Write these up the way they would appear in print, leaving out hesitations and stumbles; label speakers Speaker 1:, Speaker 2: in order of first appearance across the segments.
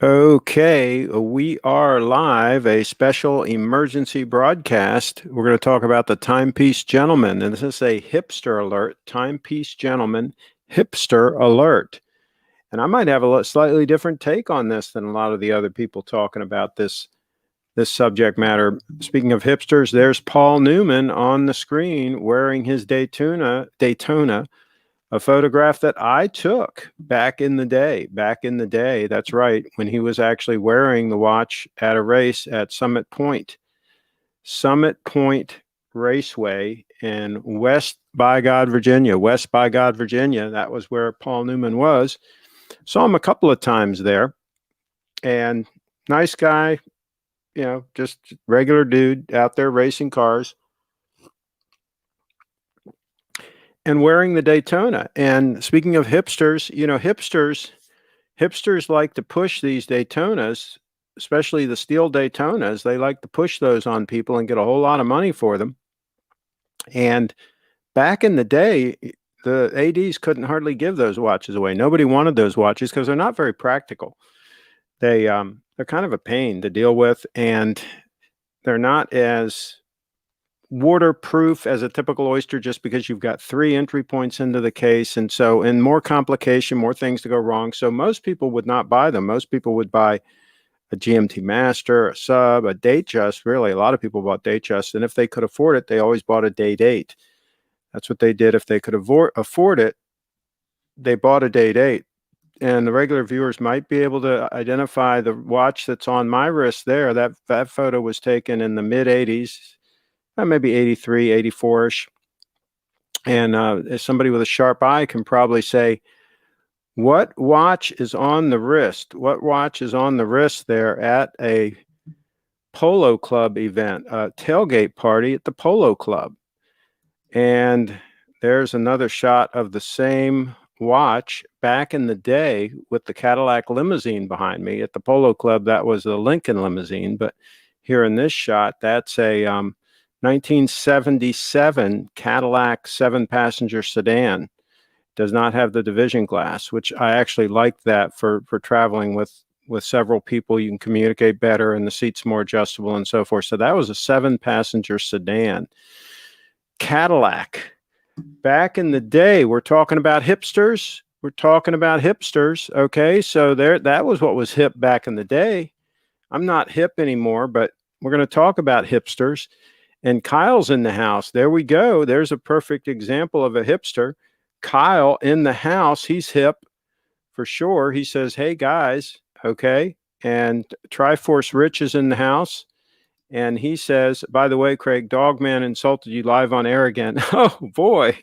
Speaker 1: Okay, we are live, a special emergency broadcast. We're going to talk about the Timepiece Gentleman, and this is a hipster alert, Timepiece Gentleman, hipster alert. And I might have a slightly different take on this than a lot of the other people talking about this subject matter. Speaking of hipsters, there's Paul Newman on the screen wearing his Daytona, a photograph that I took back in the day. That's right, when he was actually wearing the watch at a race at Summit Point Raceway in West by God, Virginia. That was where Paul Newman was. Saw him a couple of times there, and nice guy, just regular dude out there racing cars and wearing the Daytona. And speaking of hipsters, hipsters like to push these Daytonas, especially the steel Daytonas. They like to push those on people and get a whole lot of money for them. And back in the day, the ADs couldn't hardly give those watches away. Nobody wanted those watches because they're not very practical. They're kind of a pain to deal with, and they're not as waterproof as a typical oyster, just because you've got 3 entry points into the case, and so in more complication, more things to go wrong. So most people would not buy them. Most people would buy a GMT Master, a Sub, a Datejust. Really, a lot of people bought Datejust, and if they could afford it, they always bought a Date 8. That's what they did. If they could afford it, they bought a Date 8. And the regular viewers might be able to identify the watch that's on my wrist there. That photo was taken in the mid 80s. Maybe 83, 84-ish. And somebody with a sharp eye can probably say, what watch is on the wrist? What watch is on the wrist there at a polo club event, a tailgate party at the polo club? And there's another shot of the same watch back in the day with the Cadillac limousine behind me. At the polo club, that was the Lincoln limousine. But here in this shot, that's a 1977 Cadillac 7-passenger sedan. Does not have the division glass, which I actually like that for traveling with several people. You can communicate better, and the seat's more adjustable and so forth. So that was a 7-passenger sedan. Cadillac. Back in the day, we're talking about hipsters. Okay, so that was what was hip back in the day. I'm not hip anymore, but we're going to talk about hipsters. And Kyle's in the house. There we go. There's a perfect example of a hipster. Kyle in the house. He's hip for sure. He says, hey, guys. Okay. And Triforce Rich is in the house. And he says, by the way, Craig, Dogman insulted you live on air again. Oh, boy.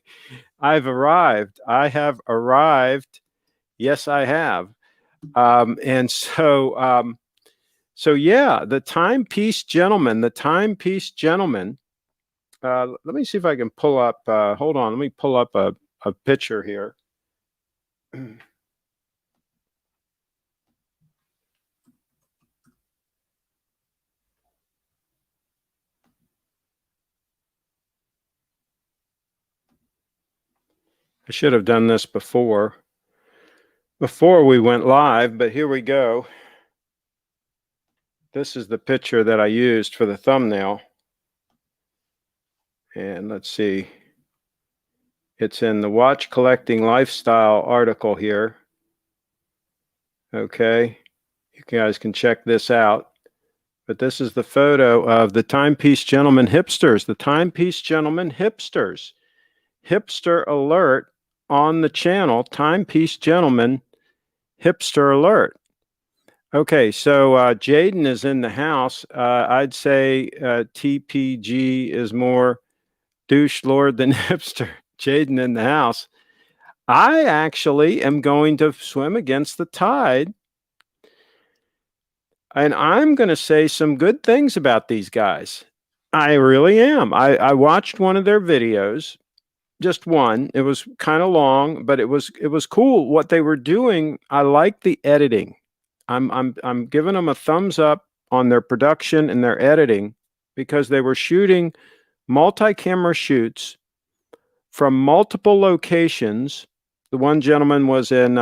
Speaker 1: I've arrived. I have arrived. Yes, I have. So yeah, the Timepiece Gentleman. Let me see if I can pull up. Hold on, let me pull up a picture here. I should have done this before we went live, but here we go. This is the picture that I used for the thumbnail. And let's see. It's in the Watch Collecting Lifestyle article here. Okay. You guys can check this out. But this is the photo of the Timepiece Gentleman hipsters. The Timepiece Gentleman hipsters. Hipster alert on the channel. Timepiece Gentleman hipster alert. Okay, so Jaden is in the house. I'd say TPG is more douche lord than hipster. Jaden in the house. I actually am going to swim against the tide. And I'm going to say some good things about these guys. I really am. I watched one of their videos, just one. It was kind of long, but it was cool what they were doing. I like the editing. I'm giving them a thumbs up on their production and their editing, because they were shooting multi-camera shoots from multiple locations. The one gentleman was in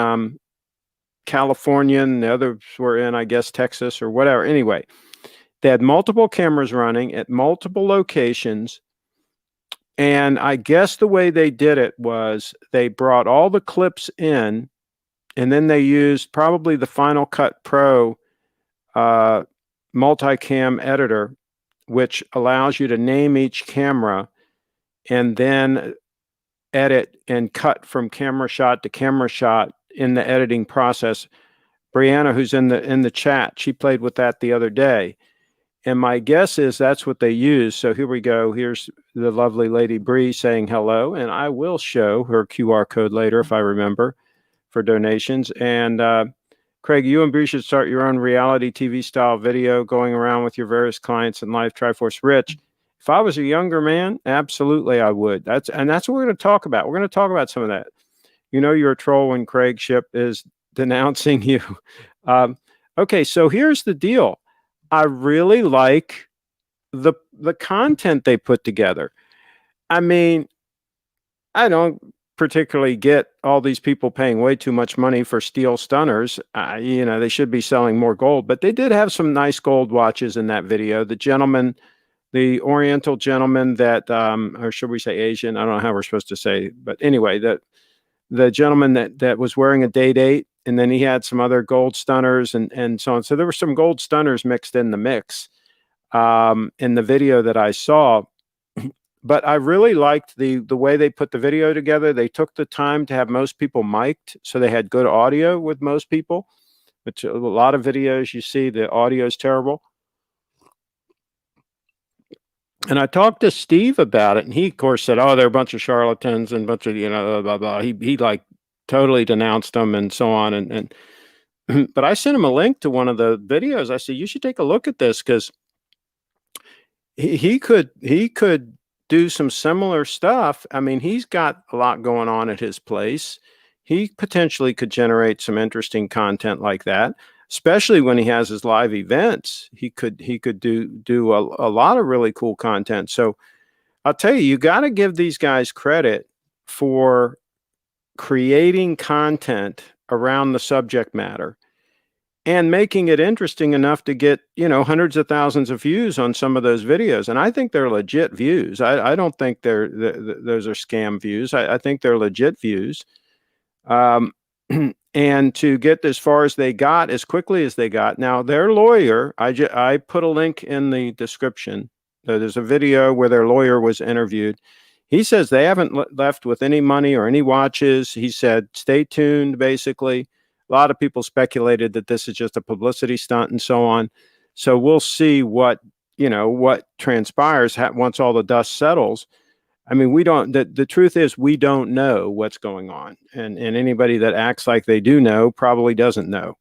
Speaker 1: California, and the others were in, I guess, Texas or whatever. Anyway, they had multiple cameras running at multiple locations. And I guess the way they did it was they brought all the clips in, and then they used probably the Final Cut Pro multicam editor, which allows you to name each camera and then edit and cut from camera shot to camera shot in the editing process. Brianna, who's in the chat, she played with that the other day. And my guess is that's what they use. So here we go. Here's the lovely Lady Bree saying hello. And I will show her QR code later if I remember for donations. And Craig, you and Bree should start your own reality TV style video going around with your various clients in life. Triforce Rich. If I was a younger man, absolutely I would. That's what we're going to talk about. We're going to talk about some of that. You know you're a troll when CraigShipp is denouncing you. Okay, so here's the deal. I really like the content they put together. I mean, I don't particularly get all these people paying way too much money for steel stunners. You know, they should be selling more gold, but they did have some nice gold watches in that video. The gentleman, the Oriental gentleman that, or should we say Asian? I don't know how we're supposed to say, but anyway, the gentleman that was wearing a Date 8, and then he had some other gold stunners and so on. So there were some gold stunners mixed in the mix in the video that I saw. But I really liked the way they put the video together. They took the time to have most people mic'd, so they had good audio with most people, which a lot of videos you see the audio is terrible. And I talked to Steve about it, and he, of course, said, "Oh, they're a bunch of charlatans and a bunch of, you know, blah, blah, blah." He like totally denounced them and so on. And but I sent him a link to one of the videos. I said, "You should take a look at this because he could do some similar stuff. I mean, he's got a lot going on at his place. He potentially could generate some interesting content like that." Especially when he has his live events, he could do a lot of really cool content. So I'll tell you, you got to give these guys credit for creating content around the subject matter and making it interesting enough to get, you know, hundreds of thousands of views on some of those videos. And I think they're legit views. I don't think those are scam views. I think they're legit views. And to get as far as they got, as quickly as they got. Now, their lawyer, I put a link in the description. There's a video where their lawyer was interviewed. He says they haven't left with any money or any watches. He said, stay tuned, basically. A lot of people speculated that this is just a publicity stunt and so on. So we'll see what transpires once all the dust settles. I mean, the truth is we don't know what's going on. And anybody that acts like they do know probably doesn't know.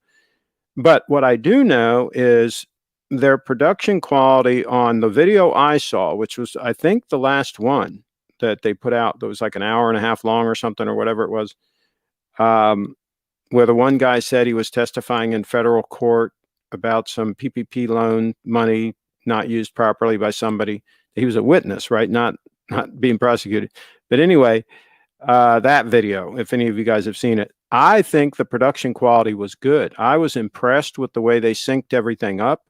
Speaker 1: But what I do know is their production quality on the video I saw, which was, I think, the last one that they put out that was like an hour and a half long or something or whatever it was, where the one guy said he was testifying in federal court about some PPP loan money not used properly by somebody. He was a witness, right? Not being prosecuted. But anyway, that video, if any of you guys have seen it, I think the production quality was good. I was impressed with the way they synced everything up.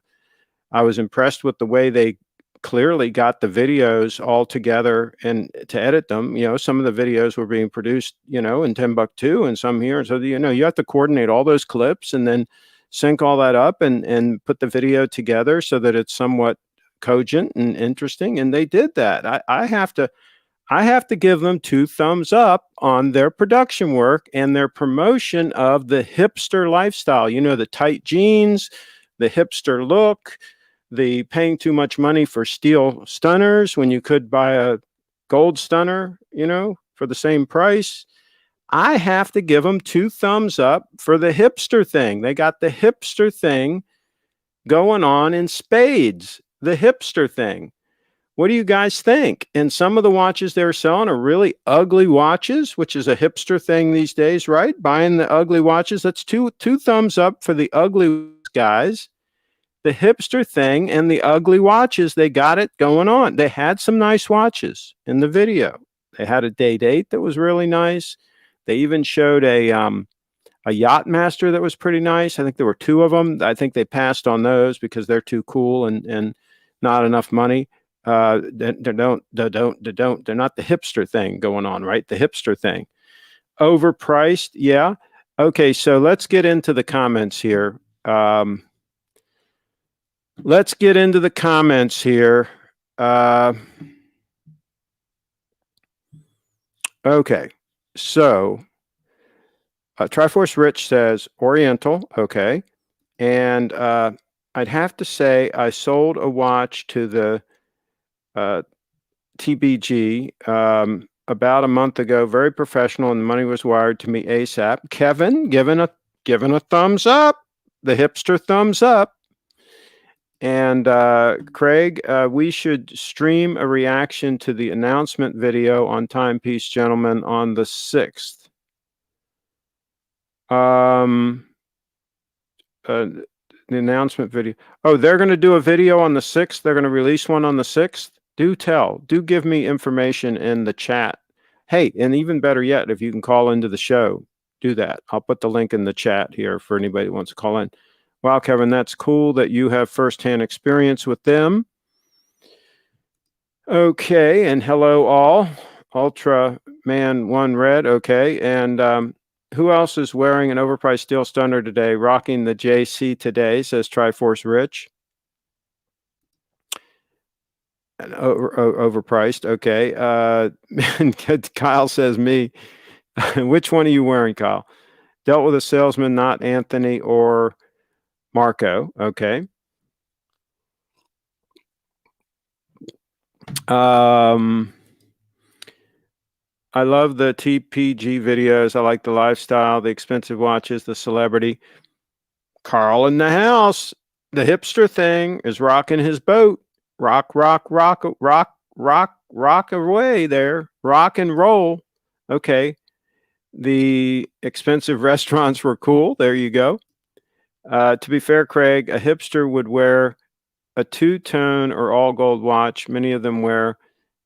Speaker 1: I was impressed with the way they clearly got the videos all together and to edit them. You know, some of the videos were being produced, you know, in Timbuktu and some here. And so, you know, you have to coordinate all those clips and then sync all that up and put the video together so that it's somewhat cogent and interesting. And they did that. I have to give them 2 thumbs up on their production work and their promotion of the hipster lifestyle. You know, the tight jeans, the hipster look, the paying too much money for steel stunners when you could buy a gold stunner, you know, for the same price. I have to give them 2 thumbs up for the hipster thing. They got the hipster thing going on in spades. The hipster thing. What do you guys think? And some of the watches they're selling are really ugly watches, which is a hipster thing these days, right? Buying the ugly watches. That's two thumbs up for the ugly guys, the hipster thing, and the ugly watches. They got it going on. They had some nice watches in the video. They had a Date 8 that was really nice. They even showed a a Yacht Master that was pretty nice. I think there were 2 of them. I think they passed on those because they're too cool and not enough money. They're not the hipster thing going on, right? The hipster thing. Overpriced, yeah. Okay, so let's get into the comments here. Let's get into the comments here. Okay, so Triforce Rich says Oriental, okay. And I'd have to say I sold a watch to the TBG about a month ago, very professional, and the money was wired to me ASAP. Kevin, giving a thumbs up, the hipster thumbs up. And Craig, we should stream a reaction to the announcement video on Timepiece, gentlemen, on the 6th. The announcement video. Oh, they're going to do a video on the 6th. They're going to release one on the 6th. Do tell. Do give me information in the chat. Hey, and even better yet, if you can call into the show, do that. I'll put the link in the chat here for anybody who wants to call in. Wow, Kevin, that's cool that you have firsthand experience with them. Okay, and hello all. Ultra Man 1 Red, okay. And who else is wearing an overpriced steel stunner today? Rocking the JC today, says Triforce Rich. Overpriced, okay. Kyle says me. Which one are you wearing, Kyle? Dealt with a salesman, not Anthony or Marco, okay. I love the TPG videos. I like the lifestyle, the expensive watches, the celebrity. Carl in the house. The hipster thing is rocking his boat. Rock away there. Rock and roll. Okay. The expensive restaurants were cool. There you go. To be fair, Craig, a hipster would wear a 2-tone or all gold watch. Many of them wear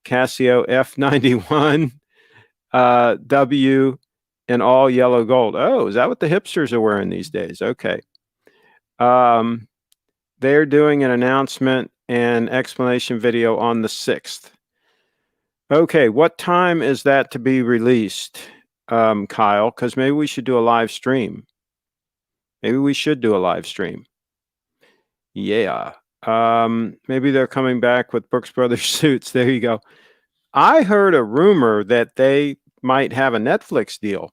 Speaker 1: Casio F91 W in all yellow gold. Oh, is that what the hipsters are wearing these days? Okay. They're doing an announcement and explanation video on the 6th. Okay, what time is that to be released, Kyle? Because maybe we should do a live stream. Maybe we should do a live stream. Yeah. Maybe they're coming back with Brooks Brothers suits. There you go. I heard a rumor that they might have a Netflix deal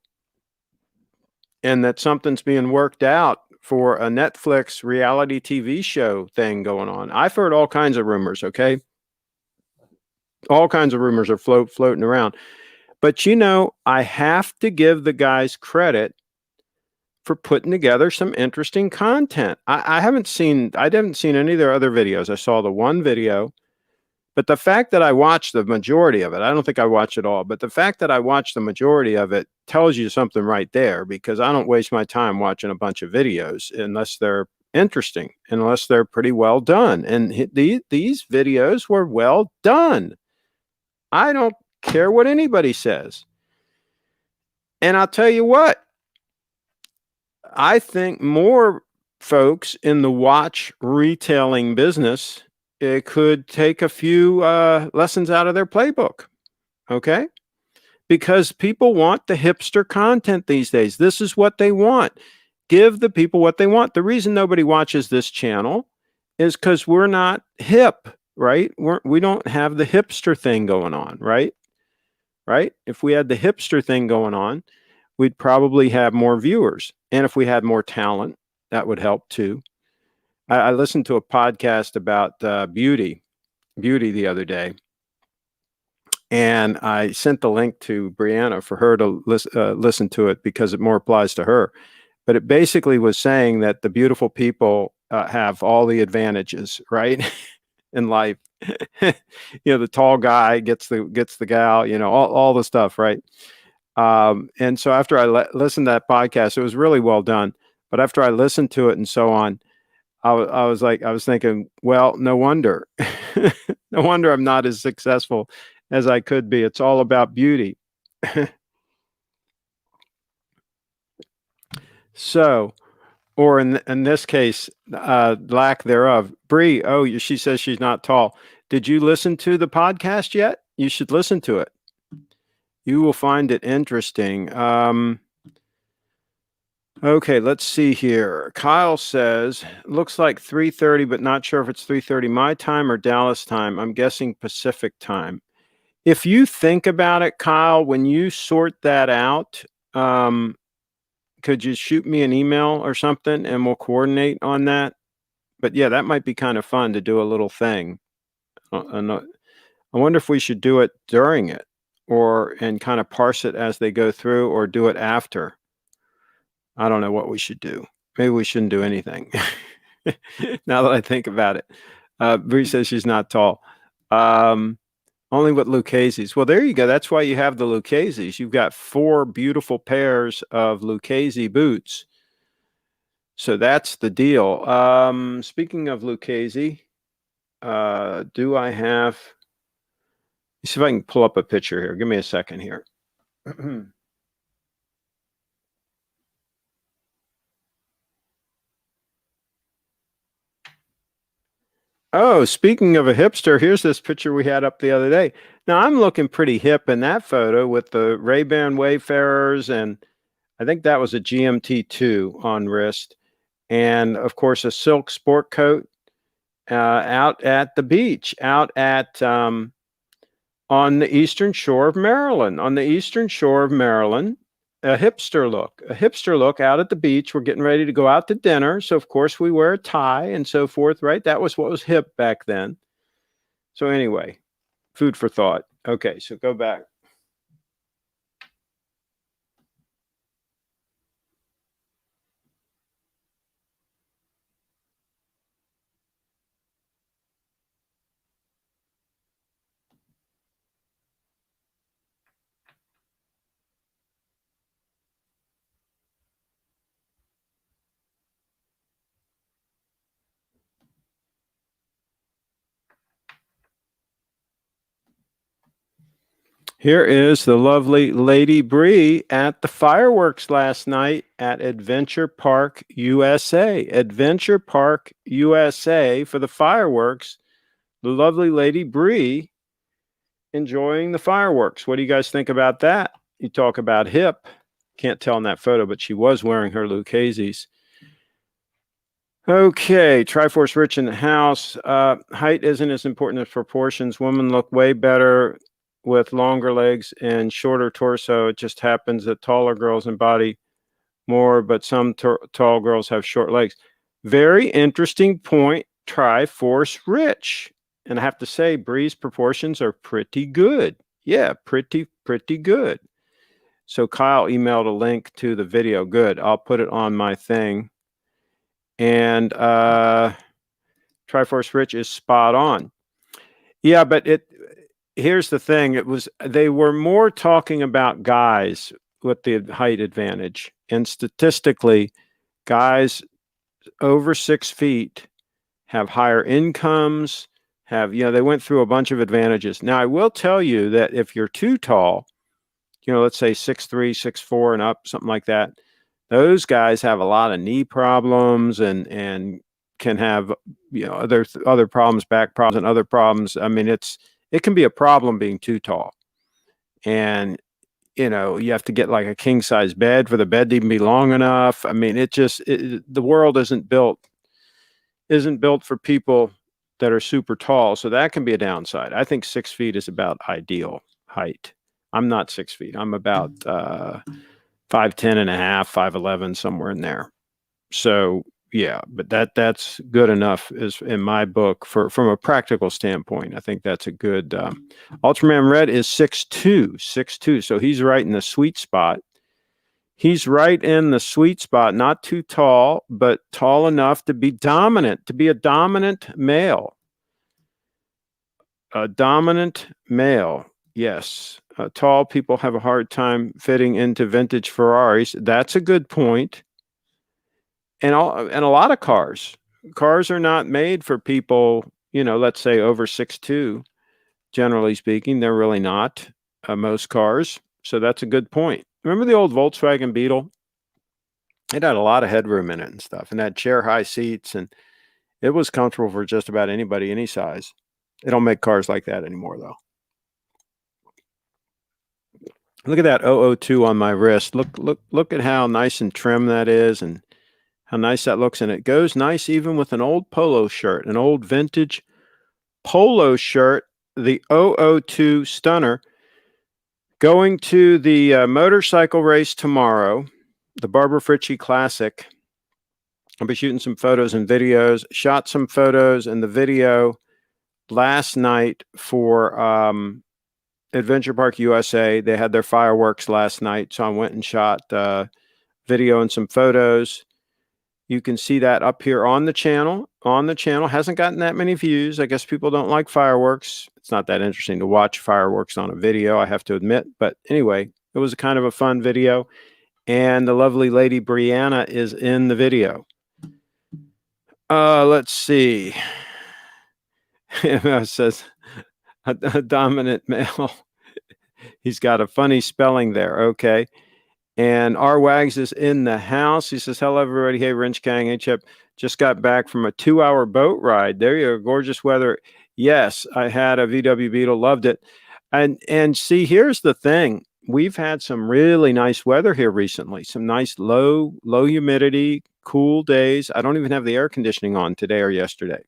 Speaker 1: and that something's being worked out for a Netflix reality TV show thing going on. I've heard all kinds of rumors, okay? All kinds of rumors are floating around. But, you know, I have to give the guys credit for putting together some interesting content. I haven't seen any of their other videos. I saw the one video, but the fact that I watched the majority of it, I don't think I watched it all, but the fact that I watched the majority of it tells you something right there, because I don't waste my time watching a bunch of videos unless they're interesting, unless they're pretty well done. And these videos were well done. I don't care what anybody says. And I'll tell you what, I think more folks in the watch retailing business could take a few lessons out of their playbook, okay? Because people want the hipster content these days. This is what they want. Give the people what they want. The reason nobody watches this channel is because we're not hip, right? We don't have the hipster thing going on, right? Right? If we had the hipster thing going on, we'd probably have more viewers. And if we had more talent, that would help too. I listened to a podcast about beauty the other day, and I sent the link to Brianna for her to listen to it because it more applies to her. But it basically was saying that the beautiful people have all the advantages, right, in life. You know, the tall guy gets the gal, you know, all the stuff, right? And so after I listened to that podcast, it was really well done. But after I listened to it and so on, I was thinking, well, no wonder, no wonder I'm not as successful as I could be. It's all about beauty. So, or in this case, lack thereof. Bree, she says she's not tall. Did you listen to the podcast yet? You should listen to it. You will find it interesting. Okay, let's see here. Kyle says, looks like 3:30, but not sure if it's 3:30 my time or Dallas time. I'm guessing Pacific time. If you think about it, Kyle, when you sort that out, could you shoot me an email or something and we'll coordinate on that? But yeah, that might be kind of fun to do a little thing. I wonder if we should do it during it and kind of parse it as they go through or do it after. I don't know what we should do. Maybe we shouldn't do anything. Now that I think about it. Bree says she's not tall. Only with Lucchese's. Well, there you go. That's why you have the Lucchese's. You've got 4 beautiful pairs of Lucchese boots. So that's the deal. Speaking of Lucchese, do I have... Let's see if I can pull up a picture here. Give me a second here. Oh, speaking of a hipster, here's this picture we had up the other day. Now, I'm looking pretty hip in that photo with the Ray-Ban Wayfarers, and I think that was a GMT2 on wrist. And, of course, a silk sport coat out at the beach, out at on the eastern shore of Maryland. On the eastern shore of Maryland, a hipster look out at the beach. We're getting ready to go out to dinner. So, of course, we wear a tie and so forth, right? That was what was hip back then. So anyway, food for thought. Okay, so go back. Here is the lovely Lady Bree at the fireworks last night at Adventure Park, USA. Adventure Park, USA for the fireworks. The lovely Lady Bree enjoying the fireworks. What do you guys think about that? You talk about hip. Can't tell in that photo, but she was wearing her Lucchese's. Okay, Triforce Rich in the house. Height isn't as important as proportions. Women look way better with longer legs and shorter torso. It just happens that taller girls embody more, but some tall girls have short legs. Very interesting point, Triforce Rich. And I have to say, Bree's proportions are pretty good. Yeah, pretty good. So Kyle emailed a link to the video. Good. I'll put it on my thing. And Triforce Rich is spot on. Yeah, but here's the thing. They were more talking about guys with the height advantage. And statistically, guys over 6 feet have higher incomes, they went through a bunch of advantages. Now, I will tell you that if you're too tall, let's say 6'3", 6'4", and up, something like that, those guys have a lot of knee problems and can have, other problems, back problems and other problems. I mean, it can be a problem being too tall. And, you have to get like a king size bed for the bed to even be long enough. I mean, the world isn't built for people that are super tall. So that can be a downside. I think 6 feet is about ideal height. I'm not 6 feet. I'm about 5'10" and a half, 5'11", somewhere in there. So yeah, but that's good enough is in my book from a practical standpoint. I think that's a good. Ultraman Red is 6'2", so he's right in the sweet spot. He's right in the sweet spot, not too tall, but tall enough to be dominant, to be a dominant male. A dominant male, yes. Tall people have a hard time fitting into vintage Ferraris. That's a good point. And a lot of cars are not made for people, let's say over 6'2", generally speaking. They're really not, most cars. So that's a good point. Remember the old Volkswagen Beetle? It had a lot of headroom in it and stuff, and had chair high seats, and it was comfortable for just about anybody, any size. They don't make cars like that anymore, though. Look at that 002 on my wrist. Look at how nice and trim that is, and how nice that looks. And it goes nice even with an old polo shirt, an old vintage polo shirt, the 002 Stunner. Going to the motorcycle race tomorrow, the Barbara Fritchie Classic. I'll be shooting some photos and videos. Shot some photos and the video last night for Adventure Park USA. They had their fireworks last night, so I went and shot video and some photos. You can see that up here on the channel. Hasn't gotten that many views. I guess people don't like fireworks. It's not that interesting to watch fireworks on a video, I have to admit. But anyway, it was kind of a fun video. And the lovely lady Brianna is in the video. Let's see. It says a dominant male. He's got a funny spelling there. Okay. And R. Wags is in the house. He says, hello, everybody. Hey, Wrench Gang. Hey, Chip. Just got back from a 2-hour boat ride. There you go. Gorgeous weather. Yes, I had a VW Beetle. Loved it. And see, here's the thing. We've had some really nice weather here recently. Some nice low humidity, cool days. I don't even have the air conditioning on today or yesterday.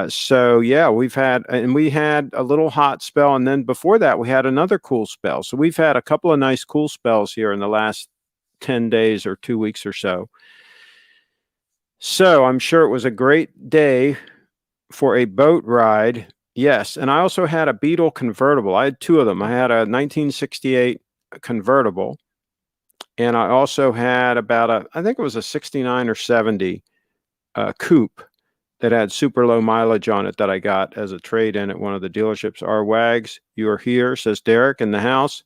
Speaker 1: So yeah, we had a little hot spell, and then before that we had another cool spell. So we've had a couple of nice cool spells here in the last 10 days or 2 weeks or so. So I'm sure it was a great day for a boat ride. Yes, and I also had a Beetle convertible. I had two of them. I had a 1968 convertible, and I also had I think it was a 69 or 70 coupe that had super low mileage on it that I got as a trade-in at one of the dealerships. R. Wags, you are here, says Derek in the house.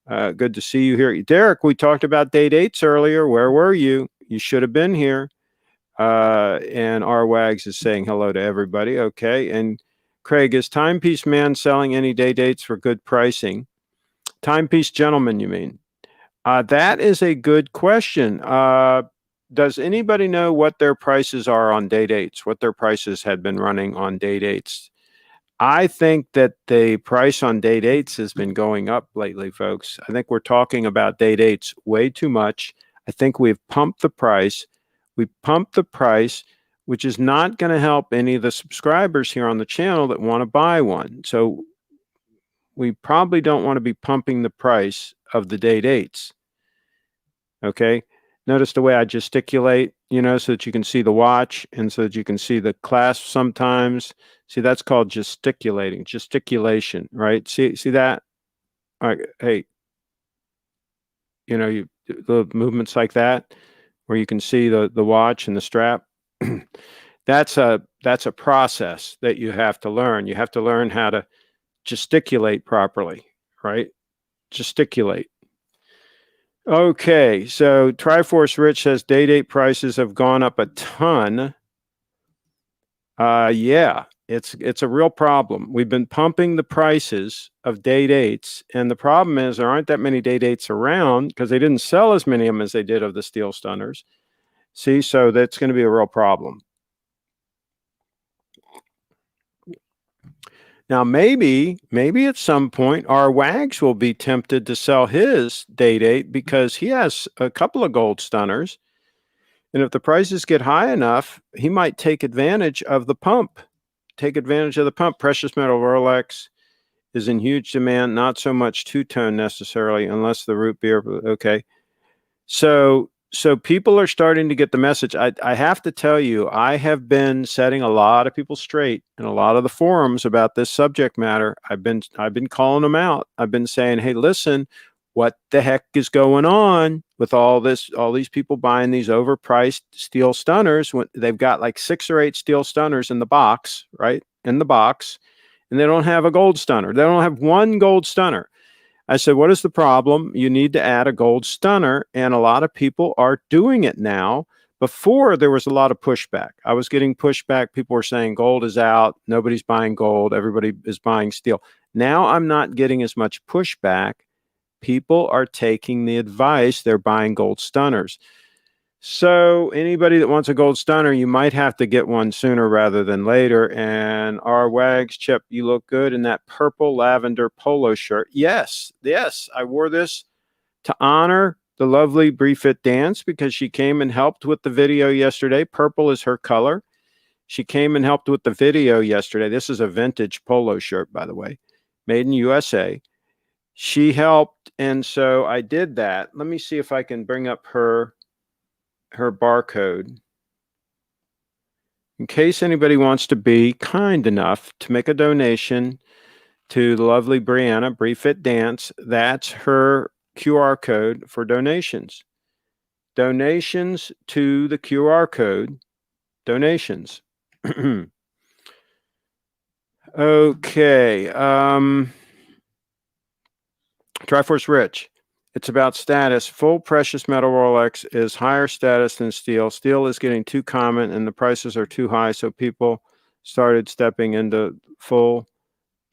Speaker 1: Good to see you here. Derek, we talked about day dates earlier. Where were you? You should have been here. And R. Wags is saying hello to everybody. Okay. And Craig, is Timepiece Man selling any day dates for good pricing? Timepiece Gentleman, you mean? That is a good question. Does anybody know what their prices are on day dates? What their prices had been running on day dates? I think that the price on day dates has been going up lately, folks. I think we're talking about day dates way too much. I think we've pumped the price. We pumped the price, which is not going to help any of the subscribers here on the channel that want to buy one. So we probably don't want to be pumping the price of the day dates. Okay. Notice the way I gesticulate, so that you can see the watch and so that you can see the clasp sometimes. See, that's called gesticulation, right? See that? All right. Hey, the movements like that, where you can see the watch and the strap. That's a process that you have to learn. You have to learn how to gesticulate properly, right? Gesticulate. Okay, so Triforce Rich says day date prices have gone up a ton. Yeah, it's a real problem. We've been pumping the prices of day dates, and the problem is there aren't that many day dates around because they didn't sell as many of them as they did of the Steel Stunners. See, so that's going to be a real problem. Now, maybe at some point, our Wags will be tempted to sell his day date because he has a couple of gold stunners. And if the prices get high enough, he might take advantage of the pump. Precious metal Rolex is in huge demand, not so much two-tone necessarily, unless the root beer. Okay. So people are starting to get the message. I have to tell you, I have been setting a lot of people straight in a lot of the forums about this subject matter. I've been calling them out. I've been saying, hey, listen, what the heck is going on with all these people buying these overpriced steel stunners when they've got like 6 or 8 steel stunners in the box, right? In the box, and they don't have a gold stunner. They don't have one gold stunner. I said, what is the problem? You need to add a gold stunner, and a lot of people are doing it now. Before, there was a lot of pushback. I was getting pushback. People were saying gold is out. Nobody's buying gold. Everybody is buying steel. Now I'm not getting as much pushback People are taking the advice. They're buying gold stunners. So anybody that wants a gold stunner, you might have to get one sooner rather than later. And our Wags, Chip, you look good in that purple lavender polo shirt. Yes, I wore this to honor the lovely Brie Fit Dance because she came and helped with the video yesterday. Purple is her color. She came and helped with the video yesterday. This is a vintage polo shirt, by the way, made in USA. She helped, and so I did that. Let me see if I can bring up her barcode in case anybody wants to be kind enough to make a donation to the lovely Brianna, Brie Fit Dance. That's her QR code for donations. Donations to the QR code. Donations. Okay. Triforce Rich. It's about status. Full precious metal Rolex is higher status than steel. Steel is getting too common and the prices are too high, so people started stepping into full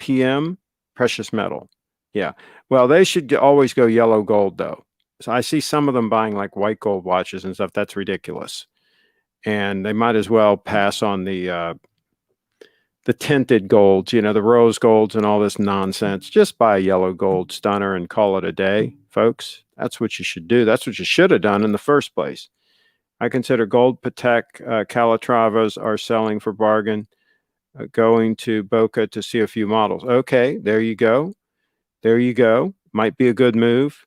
Speaker 1: PM precious metal. Yeah. Well, they should always go yellow gold, though. So I see some of them buying like white gold watches and stuff. That's ridiculous. And they might as well pass on the tinted golds, you know, the rose golds and all this nonsense. Just buy a yellow gold stunner and call it a day, folks. That's what you should do. That's what you should have done in the first place. I consider gold Patek Calatravas are selling for bargain. Going to Boca to see a few models. Okay, there you go. There you go. Might be a good move.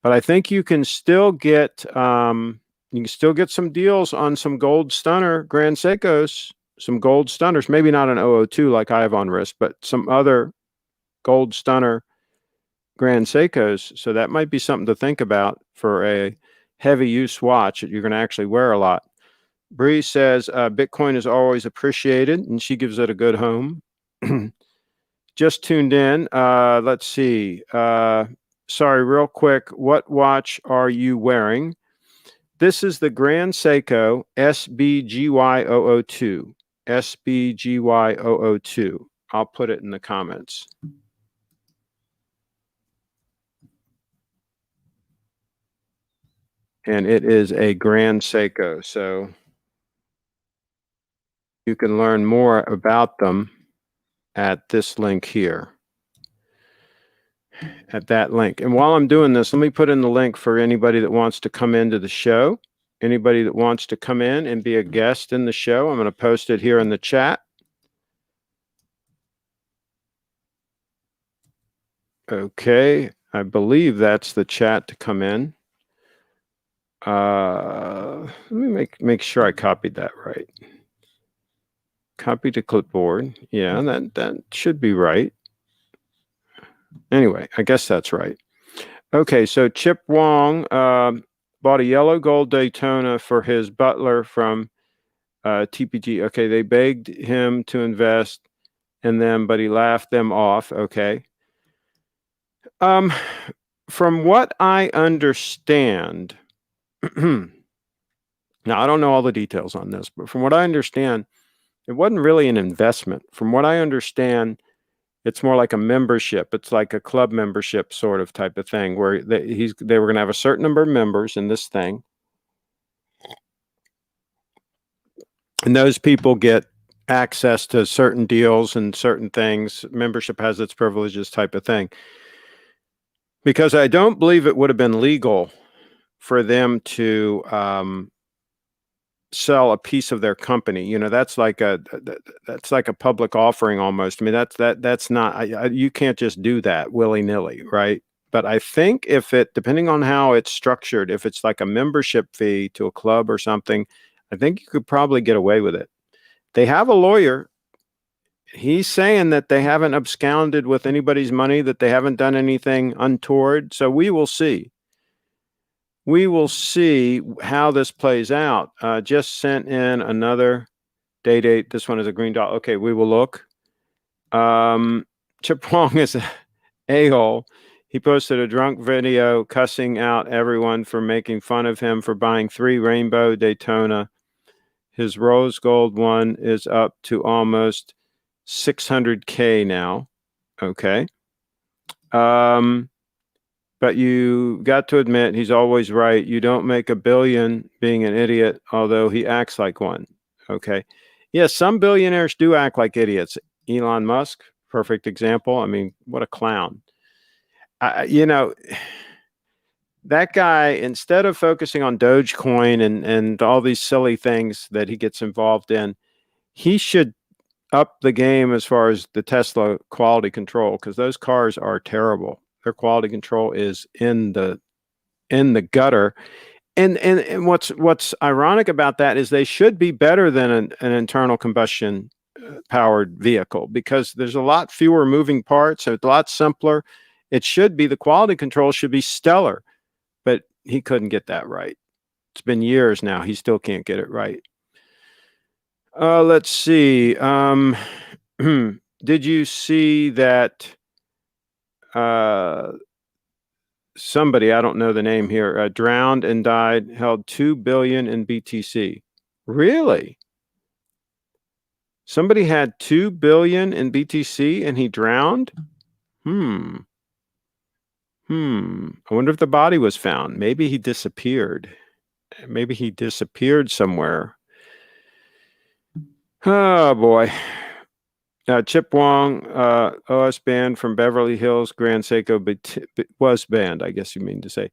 Speaker 1: But I think you can still get some deals on some gold stunner Grand Seikos. Some gold stunners, maybe not an 002 like I have on wrist, but some other gold stunner Grand Seikos. So that might be something to think about for a heavy use watch that you're going to actually wear a lot. Bree says Bitcoin is always appreciated, and she gives it a good home. Just tuned in. Let's see. Sorry, real quick. What watch are you wearing? This is the Grand Seiko SBGY002. SBGY002. I'll put it in the comments. And it is a Grand Seiko. So you can learn more about them at this link here. At that link. And while I'm doing this, let me put in the link for anybody that wants to come into the show. Anybody that wants to come in and be a guest in the show, I'm going to post it here in the chat. Okay, I believe that's the chat to come in. Let me make sure I copied that right. Copy to clipboard. Yeah, that should be right. Anyway, I guess that's right. Okay, so Chip Wong bought a yellow gold Daytona for his butler from TPG. Okay, they begged him to invest in them, but he laughed them off. Okay. From what I understand, now I don't know all the details on this, but from what I understand, it wasn't really an investment. From what I understand, it's more like a membership. It's like a club membership sort of type of thing where they were going to have a certain number of members in this thing. And those people get access to certain deals and certain things. Membership has its privileges type of thing. Because I don't believe it would have been legal for them to sell a piece of their company. You know, that's like a public offering almost. I mean, that's not, you can't just do that willy-nilly, right? But I think if it, depending on how it's structured, if it's like a membership fee to a club or something, I think you could probably get away with it. They have a lawyer. He's saying that they haven't absconded with anybody's money, that they haven't done anything untoward. So we will see. We will see how this plays out. Just sent in another date. This one is a green dot. Okay, we will look. Chip Wong is an a-hole. He posted a drunk video cussing out everyone for making fun of him for buying 3 rainbow Daytona. His rose gold one is up to almost 600K now. Okay. but you got to admit he's always right. You don't make a billion being an idiot, although he acts like one. Okay. Yes, some billionaires do act like idiots. Elon Musk, perfect example. I mean, what a clown. You know, that guy, instead of focusing on Dogecoin and all these silly things that he gets involved in, he should up the game as far as the Tesla quality control, because those cars are terrible. Their quality control is in the gutter. And what's ironic about that is they should be better than an internal combustion powered vehicle, because there's a lot fewer moving parts. So it's a lot simpler. It should be, the quality control should be stellar, but he couldn't get that right. It's been years now. He still can't get it right. Let's see. Did you see that somebody, I don't know the name here, drowned and died, held 2 billion in BTC? Really? Somebody had 2 billion in BTC and he drowned? I wonder if the body was found. Maybe he disappeared. Maybe he disappeared somewhere. Oh boy. Chip Wong, OS banned from Beverly Hills, Grand Seiko, but was banned, I guess you mean to say.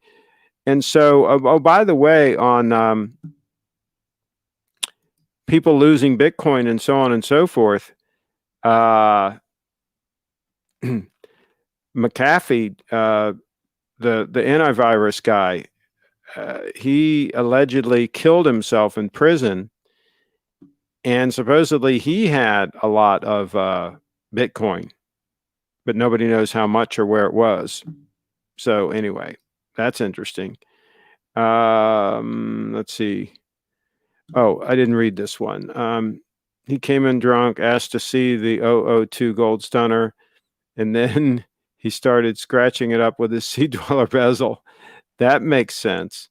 Speaker 1: And so, by the way, on people losing Bitcoin and so on and so forth, McAfee, the antivirus guy, he allegedly killed himself in prison, and supposedly he had a lot of Bitcoin, but nobody knows how much or where it was. So anyway, that's interesting. Let's see. Oh, I didn't read this one. He came in drunk, asked to see the 002 Gold Stunner, and then he started scratching it up with his Sea Dweller bezel. That makes sense.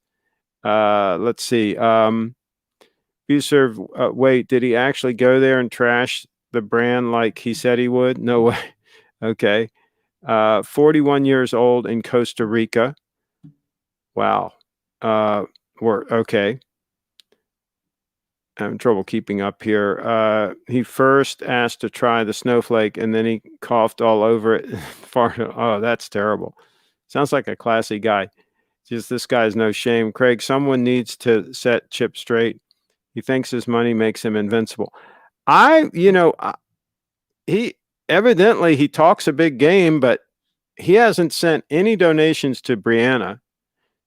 Speaker 1: Let's see. Wait, did he actually go there and trash the brand like he said he would? No way. Okay. 41 years old in Costa Rica. Wow. Okay. I'm having trouble keeping up here. He first asked to try the snowflake and then he coughed all over it. Oh, that's terrible. Sounds like a classy guy. Just, this guy's no shame. Craig, someone needs to set Chip straight. He thinks his money makes him invincible. He evidently he talks a big game, but he hasn't sent any donations to Brianna.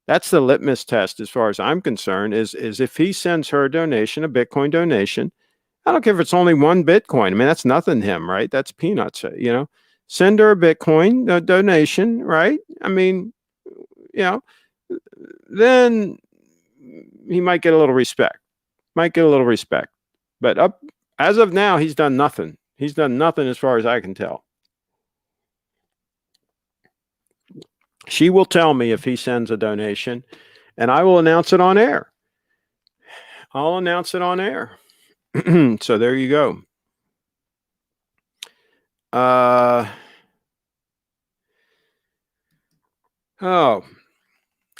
Speaker 1: That's the litmus test, as far as I'm concerned, is if he sends her a donation, a Bitcoin donation. I don't care if it's only 1 Bitcoin. I mean, that's nothing to him, right? That's peanuts, Send her a Bitcoin donation, right? I mean, then he might get a little respect. But as of now, he's done nothing. He's done nothing as far as I can tell. She will tell me if he sends a donation, and I will announce it on air. I'll announce it on air. So there you go.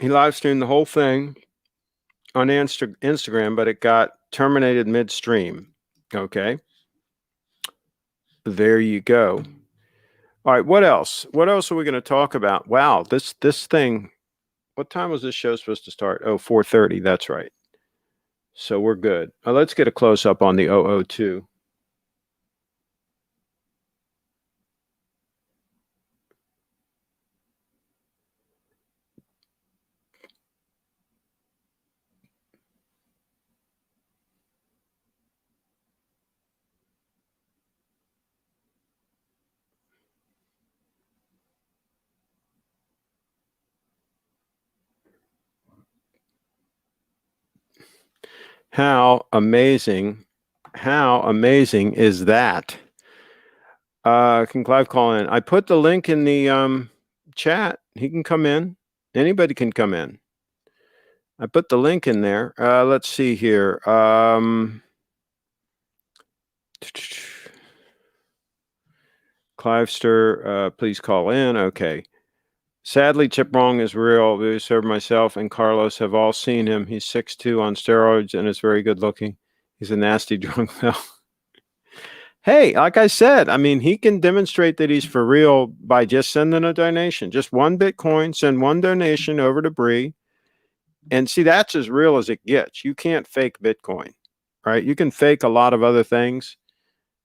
Speaker 1: He live streamed the whole thing on Instagram, but it got terminated midstream. Okay. There you go. All right, what else? What else are we going to talk about? Wow, this thing, what time was this show supposed to start? Oh, 4:30, that's right. So we're good. Let's get a close-up on the 002. How amazing is that? Can Clive call in? I put the link in the chat. He can come in. Anybody can come in. I put the link in there. Let's see here. Clivester, please call in. Okay. Sadly, Chip Wrong is real. We serve myself and Carlos have all seen him. He's 6'2" on steroids and is very good looking. He's a nasty drunk fellow. Hey, like I said, I mean, he can demonstrate that he's for real by just sending a donation. Just one Bitcoin, send one donation over to Bree. And see, that's as real as it gets. You can't fake Bitcoin, right? You can fake a lot of other things,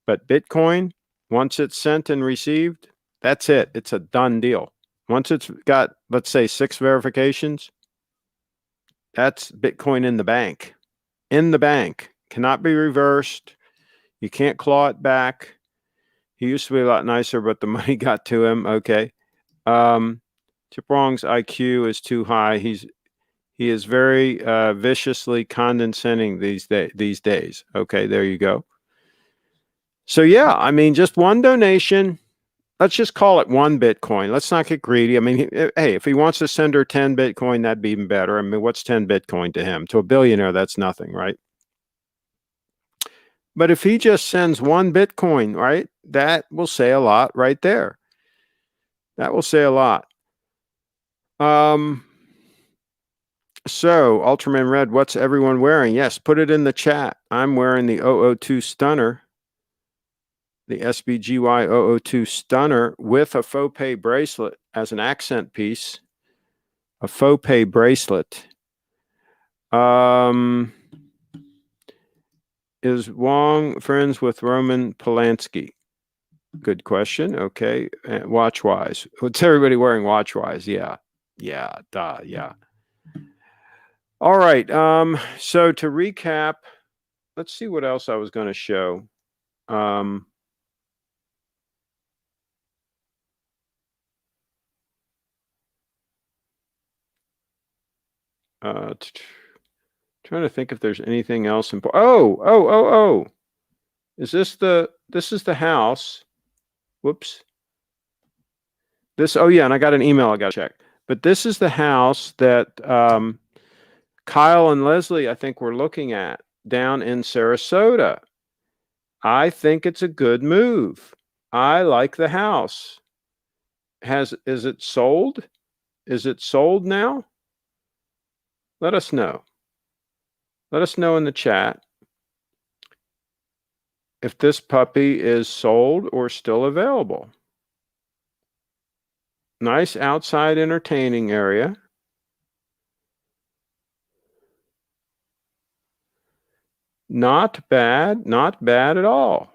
Speaker 1: but Bitcoin, once it's sent and received, that's it. It's a done deal. Once it's got, let's say, 6 verifications, that's Bitcoin in the bank. In the bank. Cannot be reversed. You can't claw it back. He used to be a lot nicer, but the money got to him. Okay. Chip Wrong's IQ is too high. He is very viciously condescending these days. Okay, there you go. So yeah, I mean, just one donation. Let's just call it one Bitcoin. Let's not get greedy. I mean, hey, if he wants to send her 10 Bitcoin, that'd be even better. I mean, what's 10 Bitcoin to him? To a billionaire, that's nothing, right? But if he just sends one Bitcoin, right, that will say a lot right there. That will say a lot. So, Ultraman Red, what's everyone wearing? Yes, put it in the chat. I'm wearing the 002 Stunner, the SBGY 002 Stunner with a faux pay bracelet as an accent piece. A faux pay bracelet. Is Wong friends with Roman Polanski? Good question. Okay. Watch-wise. What's everybody wearing watch-wise? Yeah. Yeah. Duh. Yeah. All right. So to recap, let's see what else I was going to show. Trying to think if there's anything else important. Oh. Is this this is the house. Whoops. Oh yeah, and I got an email I got to check. But this is the house that Kyle and Leslie, I think, were looking at down in Sarasota. I think it's a good move. I like the house. Is it sold? Is it sold now? Let us know. Let us know in the chat if this puppy is sold or still available. Nice outside entertaining area. Not bad, not bad at all.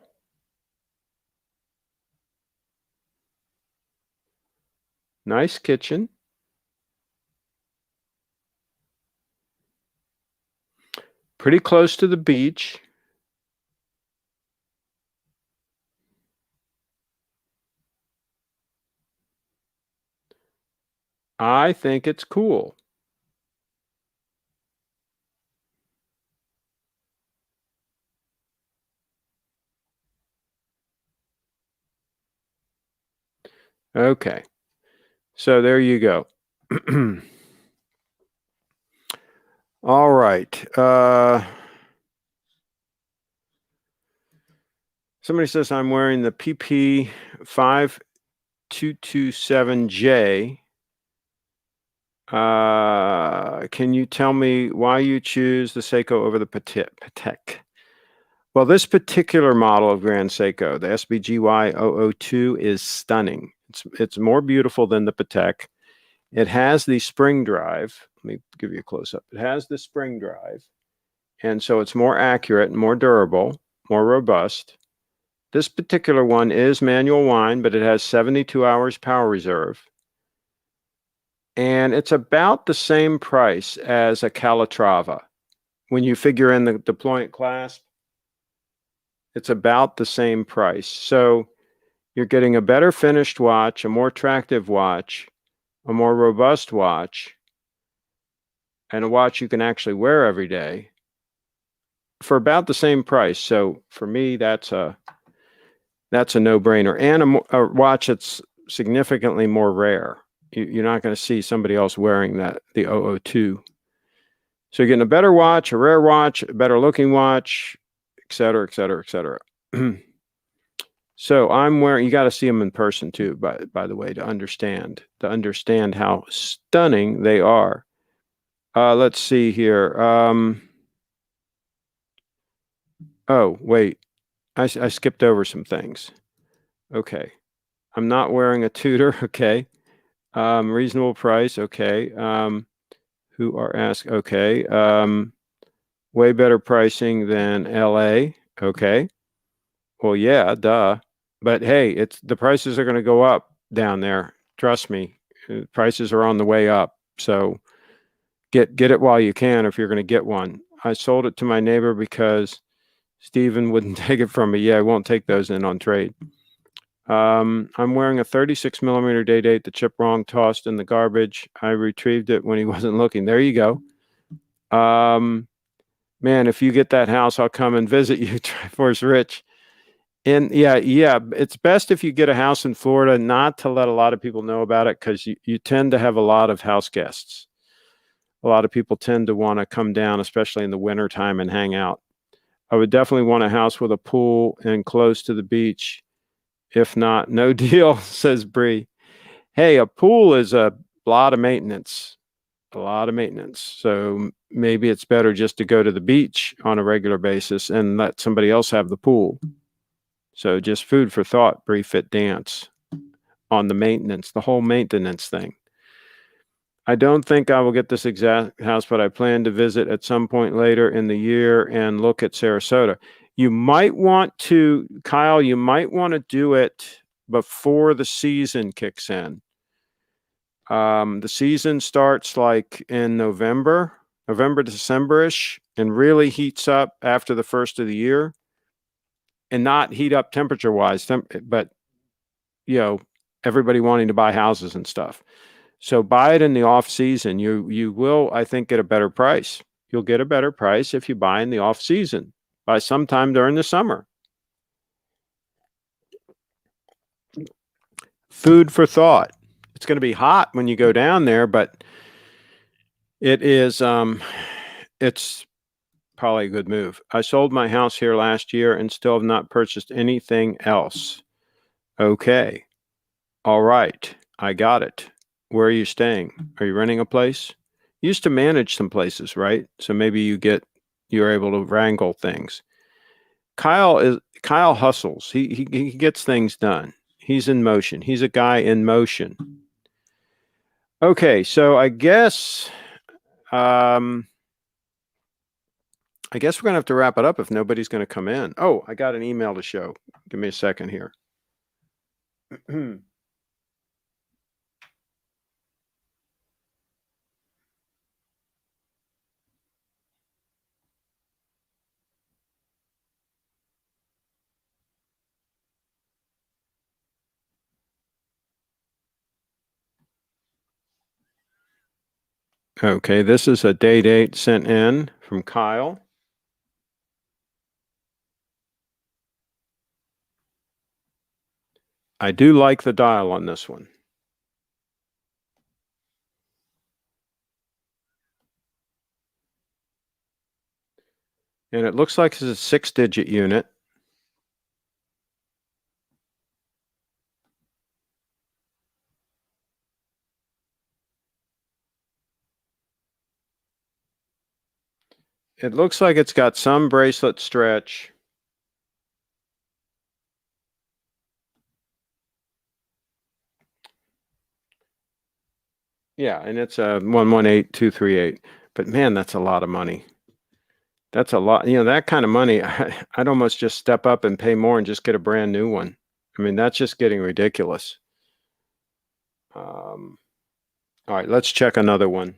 Speaker 1: Nice kitchen. Pretty close to the beach. I think it's cool. Okay. So there you go. All right. Somebody says I'm wearing the PP 5227J. Can you tell me why you choose the Seiko over the Patek? Well, this particular model of Grand Seiko, the SBGY 002, is stunning. It's more beautiful than the Patek. It has the spring drive. Let me give you a close-up. It has the spring drive, and so it's more accurate and more durable, more robust. This particular one is manual wind, but it has 72 hours power reserve. And it's about the same price as a Calatrava. When you figure in the deployant clasp, it's about the same price. So you're getting a better finished watch, a more attractive watch, a more robust watch, and a watch you can actually wear every day for about the same price. So for me, that's a no-brainer, and a watch that's significantly more rare. You're not going to see somebody else wearing the 002. So you're getting a better watch, a rare watch, a better looking watch, et cetera, et cetera, et cetera. So I'm wearing, you got to see them in person too, by the way, to understand how stunning they are. Let's see here. Oh, wait, I skipped over some things. Okay. I'm not wearing a Tudor. Okay. Reasonable price. Okay. Who are asked? Okay. Way better pricing than LA. Okay. Well, yeah, duh. But hey, it's the prices are going to go up down there. Trust me. Prices are on the way up. So get it while you can if you're going to get one. I sold it to my neighbor because Steven wouldn't take it from me. Yeah, I won't take those in on trade. I'm wearing a 36 millimeter day date, the chip wrong, tossed in the garbage. I retrieved it when he wasn't looking. There you go. Man, if you get that house, I'll come and visit you, Triforce Rich. And yeah, it's best if you get a house in Florida, not to let a lot of people know about it, because you tend to have a lot of house guests. A lot of people tend to want to come down, especially in the wintertime, and hang out. I would definitely want a house with a pool and close to the beach. If not, no deal, says Bree. Hey, a pool is a lot of maintenance, a lot of maintenance. So maybe it's better just to go to the beach on a regular basis and let somebody else have the pool. So just food for thought, Bree Fit Dance, on the maintenance, the whole maintenance thing. I don't think I will get this exact house, but I plan to visit at some point later in the year and look at Sarasota. You might want to, Kyle, you might want to do it before the season kicks in. The season starts like in November, December-ish, and really heats up after the first of the year. And not heat up temperature-wise, but everybody wanting to buy houses and stuff. So buy it in the off season. You will, I think, get a better price. You'll get a better price if you buy in the off season, by sometime during the summer. Food for thought. It's going to be hot when you go down there, but it is it's probably a good move. I sold my house here last year and still have not purchased anything else. Okay. All right. I got it. Where are you staying? Are you renting a place? You used to manage some places, right? So maybe you're able to wrangle things. Kyle hustles. He gets things done. He's in motion. He's a guy in motion. Okay, so I guess we're gonna have to wrap it up if nobody's gonna come in. Oh, I got an email to show. Give me a second here. Okay, this is a day date sent in from Kyle. I do like the dial on this one. And it looks like it's a 6-digit unit. It looks like it's got some bracelet stretch. Yeah, and it's a 118238. But man, that's a lot of money. That's a lot. That kind of money, I'd almost just step up and pay more and just get a brand new one. I mean, that's just getting ridiculous. All right, let's check another one.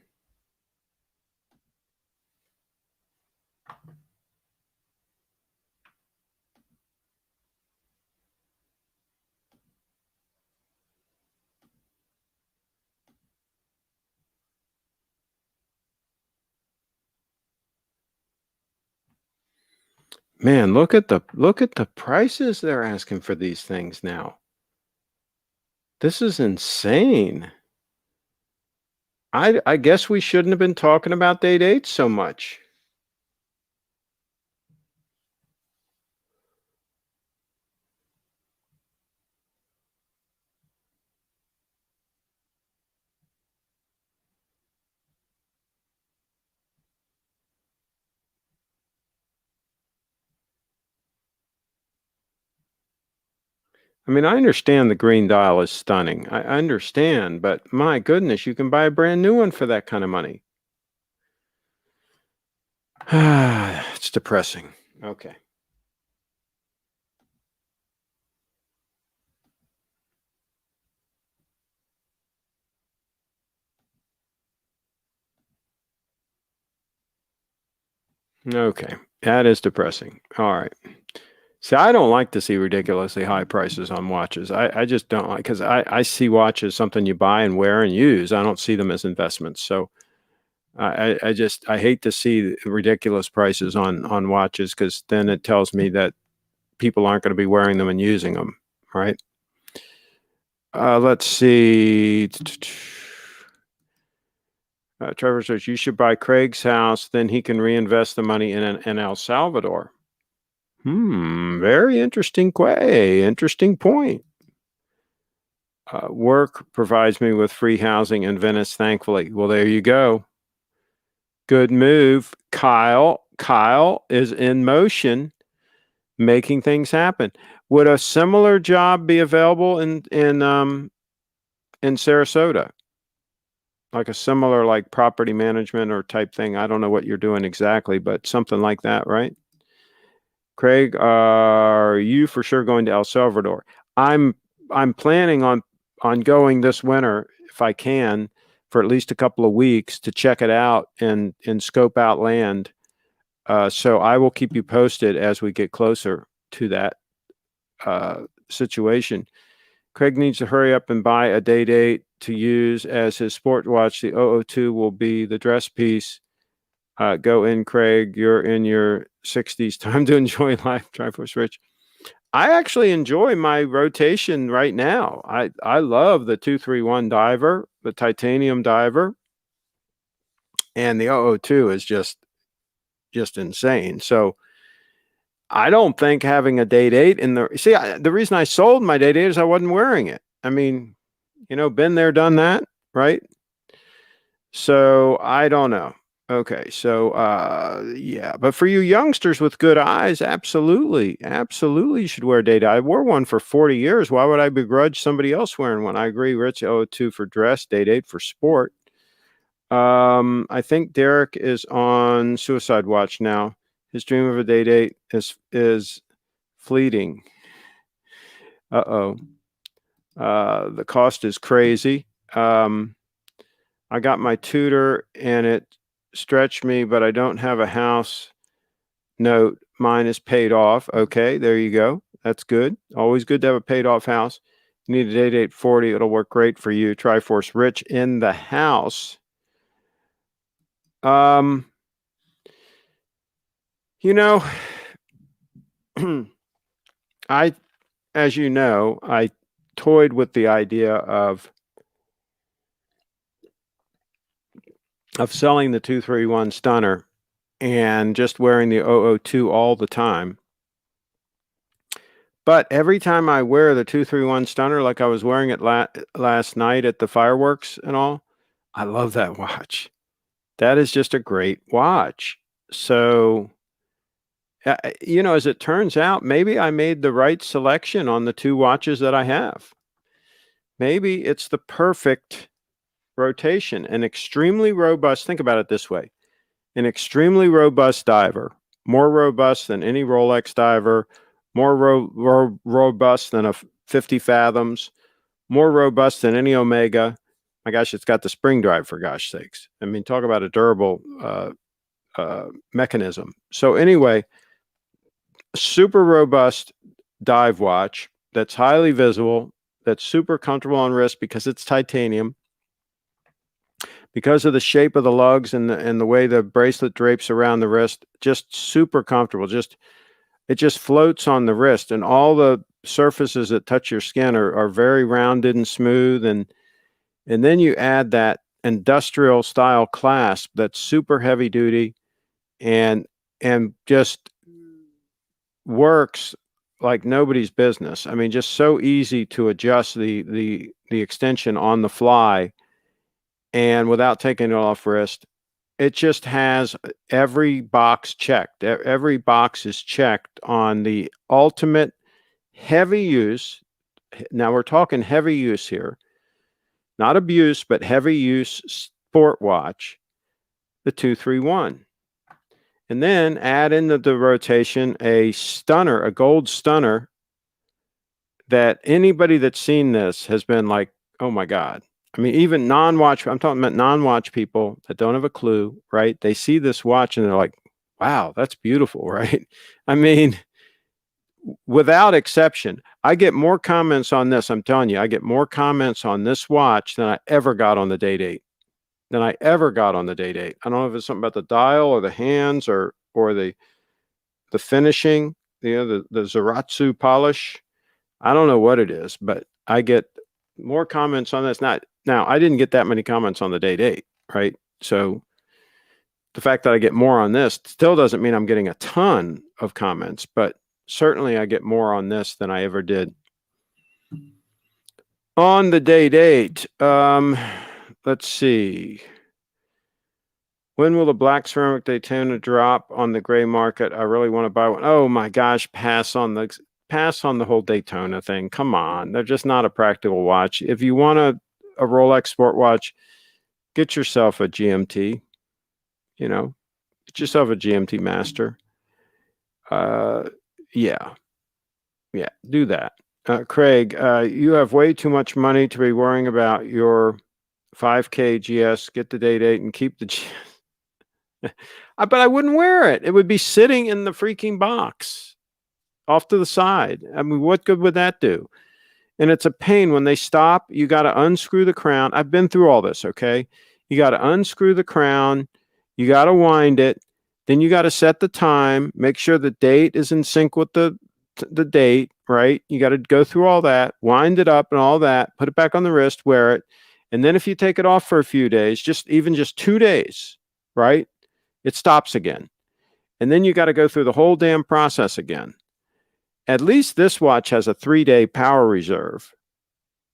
Speaker 1: Man, look at the prices they're asking for these things now. This is insane. I guess we shouldn't have been talking about day dates so much. I mean, I understand the green dial is stunning. I understand, but my goodness, you can buy a brand new one for that kind of money. It's depressing. Okay. Okay. That is depressing. All right. See, I don't like to see ridiculously high prices on watches. I just don't like because I see watches something you buy and wear and use. I don't see them as investments. So I hate to see ridiculous prices on watches because then it tells me that people aren't going to be wearing them and using them, right? Let's see. Trevor says you should buy Craig's house, then he can reinvest the money in El Salvador. Very interesting interesting point. Work provides me with free housing in Venice, thankfully. Well, there you go. Good move, Kyle. Kyle is in motion, making things happen. Would a similar job be available in Sarasota? Like a similar like property management or type thing? I don't know what you're doing exactly, but something like that, right? Craig, are you for sure going to El Salvador? I'm I'm planning on going this winter if I can for at least a couple of weeks to check it out and scope out land. So I will keep you posted as we get closer to that situation. Craig needs to hurry up and buy a day date to use as his sport watch. The 002 will be the dress piece. Go in, Craig. You're in your 60s. Time to enjoy life. Triforce Rich. I actually enjoy my rotation right now. I love the 231 diver, the titanium diver, and the 002 is just insane. So I don't think having a date 8 in the reason I sold my date 8 is I wasn't wearing it. I mean, been there, done that, right? So I don't know. Okay, so yeah, but for you youngsters with good eyes, absolutely, absolutely, you should wear date. I wore one for 40 years. Why would I begrudge somebody else wearing one? I agree, Rich. 002 for dress, date 8 for sport. I think Derek is on suicide watch now. His dream of a date 8 is fleeting. Uh-oh. The cost is crazy. I got my tutor and it stretched me, but I don't have a house note. Mine is paid off. Okay, there you go. That's good. Always good to have a paid off house. You need a date 840. It'll work great for you. Triforce Rich in the house. You know, I, as you know, I toyed with the idea of selling the 231 Stunner and just wearing the 002 all the time. But every time I wear the 231 Stunner, like I was wearing it last night at the fireworks and all, I love that watch. That is just a great watch. So, as it turns out, maybe I made the right selection on the two watches that I have. Maybe it's the perfect rotation, an extremely robust, think about it this way, an extremely robust diver, more robust than any Rolex diver, more robust than a 50 fathoms, more robust than any Omega. My gosh, it's got the spring drive, for gosh sakes. I mean, talk about a durable mechanism. So anyway, super robust dive watch that's highly visible, that's super comfortable on wrist because it's titanium, because of the shape of the lugs and the way the bracelet drapes around the wrist. Just super comfortable. It just floats on the wrist, and all the surfaces that touch your skin are very rounded and smooth. And then you add that industrial style clasp that's super heavy duty and just works like nobody's business. I mean, just so easy to adjust the extension on the fly and without taking it off wrist. It just has every box checked. Every box is checked on the ultimate heavy use, Now we're talking heavy use here, not abuse, but heavy use sport watch, the 231. And then add into the rotation a stunner, a gold stunner, that anybody that's seen this has been like, oh my God. I mean, even non-watch, I'm talking about non-watch people that don't have a clue, right? They see this watch and they're like, wow, that's beautiful, right? I mean, without exception, I get more comments on this. I'm telling you, I get more comments on this watch than I ever got on the Day-Date. I don't know if it's something about the dial or the hands or the finishing, the Zaratsu polish. I don't know what it is, but I get more comments on this. Now, I didn't get that many comments on the Day-Date, right? So the fact that I get more on this still doesn't mean I'm getting a ton of comments, but certainly I get more on this than I ever did on the Day-Date. Let's see. When will the black ceramic Daytona drop on the gray market? I really want to buy one. Oh my gosh, pass on the whole Daytona thing. Come on. They're just not a practical watch. If you want a Rolex sport watch, get yourself a GMT, get yourself a GMT Master. Yeah, do that. Craig, you have way too much money to be worrying about your 5K GS. Get the Day-Date and keep the GS. But I wouldn't wear it. It would be sitting in the freaking box off to the side. I mean, what good would that do? And it's a pain when they stop. You got to unscrew the crown. I've been through all this, okay? You got to unscrew the crown. You got to wind it. Then you got to set the time. Make sure the date is in sync with the date, right? You got to go through all that, wind it up and all that, put it back on the wrist, wear it. And then if you take it off for a few days, just 2 days, right? It stops again. And then you got to go through the whole damn process again. At least this watch has a 3-day power reserve,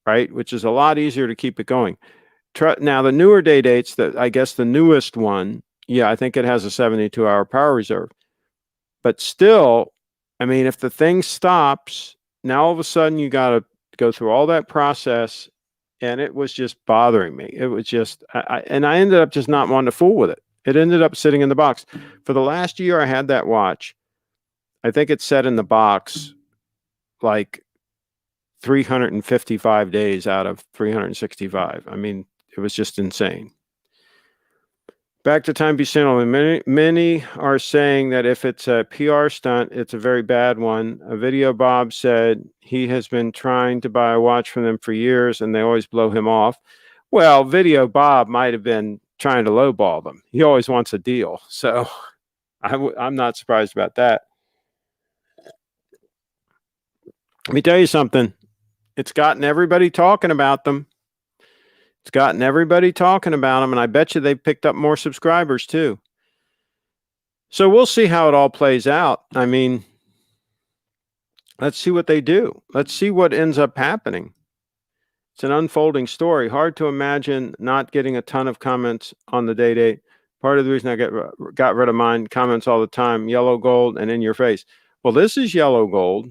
Speaker 1: right? Which is a lot easier to keep it going. Now, the newer Day-Dates, I guess the newest one, yeah, I think it has a 72-hour power reserve. But still, I mean, if the thing stops, now all of a sudden you got to go through all that process, and it was just bothering me. It was just, I ended up just not wanting to fool with it. It ended up sitting in the box. For the last year I had that watch, I think it sat in the box like 355 days out of 365. I mean, it was just insane. Back to Timepiece channel. Many are saying that if it's a PR stunt, it's a very bad one. A Video Bob said he has been trying to buy a watch from them for years and they always blow him off. Well, Video Bob might have been trying to lowball them. He always wants a deal. So I'm not surprised about that. Let me tell you something. It's gotten everybody talking about them. And I bet you they've picked up more subscribers too. So we'll see how it all plays out. I mean, let's see what they do. Let's see what ends up happening. It's an unfolding story. Hard to imagine not getting a ton of comments on the Day-Date. Part of the reason I got rid of mine, comments all the time, yellow gold and in your face. Well, this is yellow gold,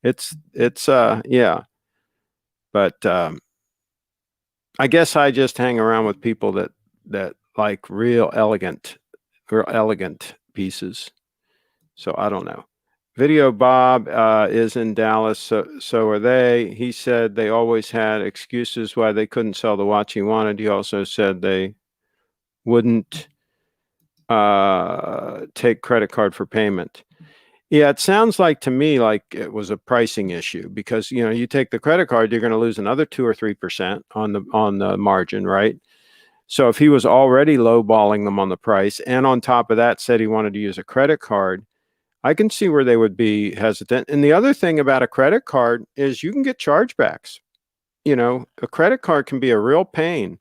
Speaker 1: it's yeah. But I guess I just hang around with people that like real elegant pieces. So I don't know. Video Bob is in Dallas, so are they. He said they always had excuses why they couldn't sell the watch he wanted. He also said they wouldn't take credit card for payment. Yeah, it sounds like to me like it was a pricing issue because you take the credit card, you're going to lose another 2 or 3% on the margin, right? So if he was already lowballing them on the price, and on top of that said he wanted to use a credit card, I can see where they would be hesitant. And the other thing about a credit card is you can get chargebacks. A credit card can be a real pain.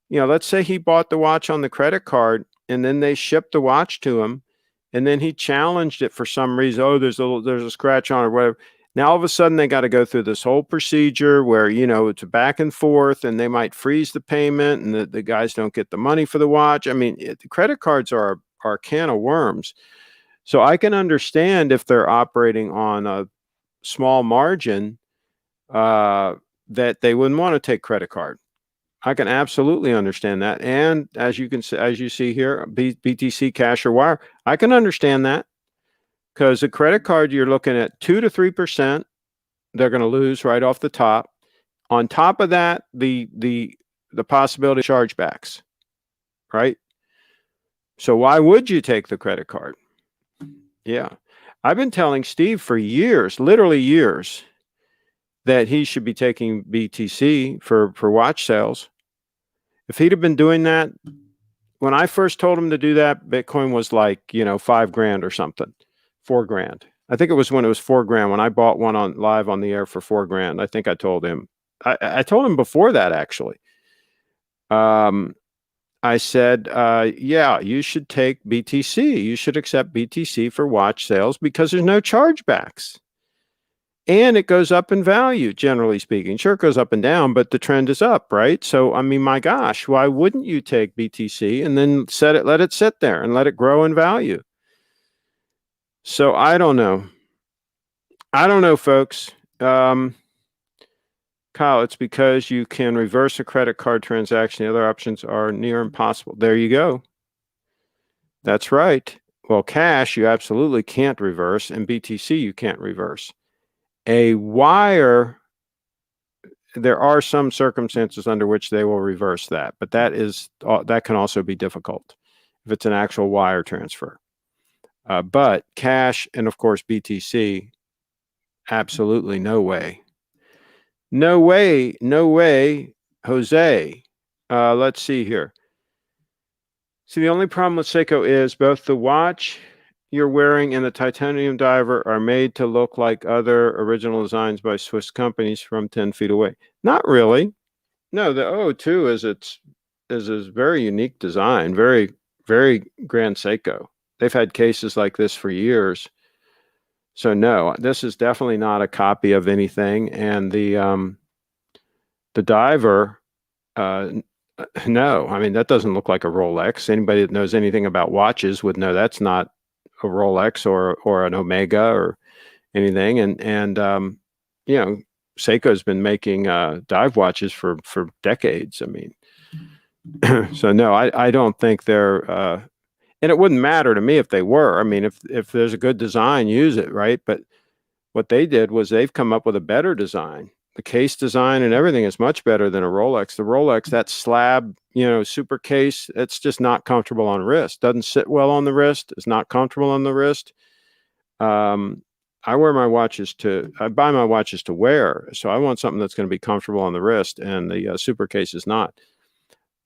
Speaker 1: Let's say he bought the watch on the credit card and then they shipped the watch to him and then he challenged it for some reason. Oh, there's a scratch on it or whatever. Now, all of a sudden they got to go through this whole procedure where, it's a back and forth and they might freeze the payment and the guys don't get the money for the watch. I mean, the credit cards are a can of worms. So I can understand if they're operating on a small margin, that they wouldn't want to take credit card. I can absolutely understand that. And as you see here, BTC, cash or wire, I can understand that, because a credit card, you're looking at 2 to 3%. They're going to lose right off the top. On top of that, the possibility of chargebacks, right? So why would you take the credit card? Yeah. I've been telling Steve for years, literally years, that he should be taking BTC for watch sales. If he'd have been doing that, when I first told him to do that, Bitcoin was like, $5,000 or something, $4,000. I think it was when it was $4,000 when I bought one on live on the air for $4,000. I think I told him. I told him before that, actually. I said, yeah, you should take BTC. You should accept BTC for watch sales because there's no chargebacks. And it goes up in value, generally speaking. Sure, it goes up and down, but the trend is up, right? So, I mean, my gosh, why wouldn't you take BTC and then let it sit there and let it grow in value? So I don't know. I don't know, folks. Kyle, it's because you can reverse a credit card transaction. The other options are near impossible. There you go. That's right. Well, cash, you absolutely can't reverse, and BTC, you can't reverse. A wire, there are some circumstances under which they will reverse that, but that can also be difficult if it's an actual wire transfer. But cash and, of course, BTC, absolutely no way. No way, no way, Jose. Let's see here. See, the only problem with Seiko is both the watch you're wearing and the titanium diver are made to look like other original designs by Swiss companies from 10 feet away. Not really. No, the 002 is a very unique design, very, very Grand Seiko. They've had cases like this for years. So no, this is definitely not a copy of anything. And the diver, no, I mean, that doesn't look like a Rolex. Anybody that knows anything about watches would know that's not a Rolex or an Omega or anything. And Seiko's been making dive watches for decades. I mean, so no, I don't think they're, and it wouldn't matter to me if they were. I mean, if there's a good design, use it, right? But what they did was they've come up with a better design. The case design and everything is much better than a Rolex. The Rolex, that slab, super case, it's just not comfortable on wrist. Doesn't sit well on the wrist. It's not comfortable on the wrist. I buy my watches to wear. So I want something that's going to be comfortable on the wrist, and the super case is not.